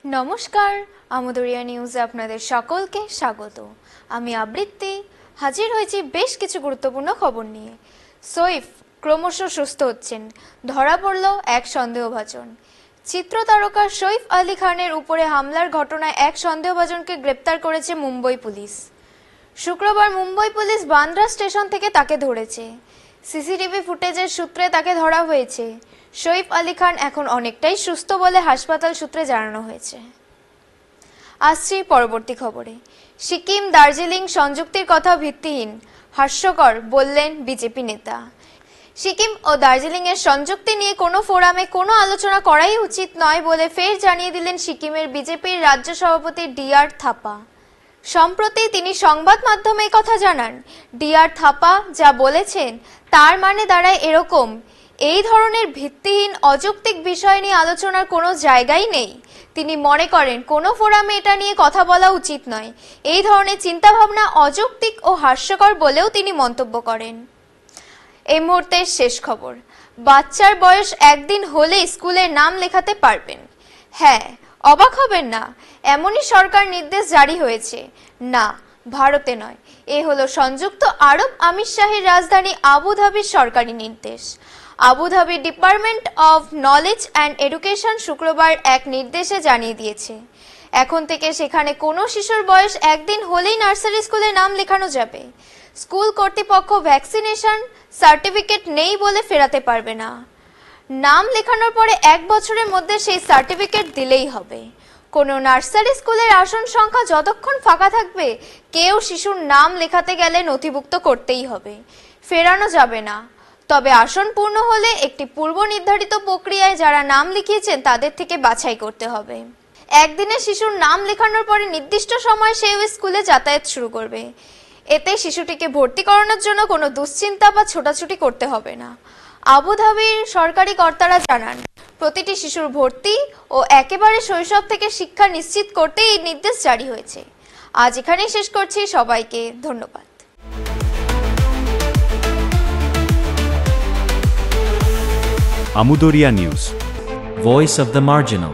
নমস্কার, আমোদরিয়া নিউজে আপনাদের সকলকে স্বাগত। আমি আবৃত্তি হাজির হয়েছি বেশ কিছু গুরুত্বপূর্ণ খবর নিয়ে। সৈফ ক্রমশ সুস্থ হচ্ছেন, ধরা পড়ল এক সন্দেহভাজন। চিত্র তারকা সৈফ আলী খানের উপরে হামলার ঘটনায় এক সন্দেহভাজনকে গ্রেপ্তার করেছে মুম্বই পুলিশ। শুক্রবার মুম্বই পুলিশ বান্দ্রা স্টেশন থেকে তাকে ধরেছে। সিসিটিভি ফুটেজের সূত্রে তাকে ধরা হয়েছে। সৈফ আলী খান এখন অনেকটাই সুস্থ বলে হাসপাতাল সূত্রে জানানো হয়েছে। আসছি পরবর্তী খবরে। সিকিম দার্জিলিং সংযুক্তির কথা ভিত্তিহীন, হাস্যকর বললেন বিজেপি নেতা। সিকিম ও দার্জিলিংয়ের সংযুক্তি নিয়ে কোনো ফোরামে কোনো আলোচনা করাই উচিত নয় বলে ফের জানিয়ে দিলেন সিকিমের বিজেপির রাজ্য সভাপতি ডি.আর. থাপা। সম্প্রতি তিনি সংবাদ মাধ্যমে কথা জানান। ডি.আর. থাপা যা বলেছেন তার মানে দাঁড়ায় এরকম, এই ধরনের ভিত্তিহীন অযৌক্তিক বিষয় নিয়ে আলোচনার কোনো জায়গাই নেই। তিনি মনে করেন কোনো ফোরামে এটা নিয়ে কথা বলা উচিত নয়। এই ধরনের চিন্তাভাবনা অযৌক্তিক ও হাস্যকর বলেও তিনি মন্তব্য করেন। এই মুহূর্তের শেষ খবর। বাচ্চার বয়স একদিন হলে স্কুলের নাম লেখাতে পারবেন। হ্যাঁ, অবাক হবেন না, এমনই সরকার নির্দেশ জারি হয়েছে। না, ভারতে নয়, এ হলো সংযুক্ত আরব আমিরশাহীর রাজধানী আবুধাবির সরকারি নির্দেশ। Abu Dhabi department of knowledge and education শুক্রবার এক নির্দেশে জানিয়ে দিয়েছে, এখন থেকে সেখানে কোনো শিশুর বয়স একদিন হলেই নার্সারি স্কুলে নাম লেখানো যাবে। স্কুল কর্তৃপক্ষ ভ্যাকসিনেশন সার্টিফিকেট নেই বলে ফেরাতে পারবে না। নাম লেখানোর পরে 1 বছরের মধ্যে সেই সার্টিফিকেট দিলেই হবে। কোনো নার্সারি স্কুলের আসন সংখ্যা যতক্ষণ ফাঁকা থাকবে, কেউ শিশুর নাম লেখাতে গেলে নথিভুক্ত করতেই হবে, ফেরানো যাবে না। তবে আসন পূর্ণ হলে একটি পূর্ব নির্ধারিত প্রক্রিয়ায় যারা নাম লিখিয়েছেন তাদের থেকে বাছাই করতে হবে। একদিনে শিশুর নাম লেখানোর পরে নির্দিষ্ট সময় সে ওই স্কুলে যাতায়াত শুরু করবে। এতে শিশুটিকে ভর্তি করানোর জন্য কোনো দুশ্চিন্তা বা ছোটাছুটি করতে হবে না। আবুধাবির সরকারি কর্তারা জানান, প্রতিটি শিশুর ভর্তি ও একেবারে শৈশব থেকে শিক্ষা নিশ্চিত করতে এই নির্দেশ জারি হয়েছে। আজ এখানেই শেষ করছি, সবাইকে ধন্যবাদ। Amudoria News, Voice of the Marginal.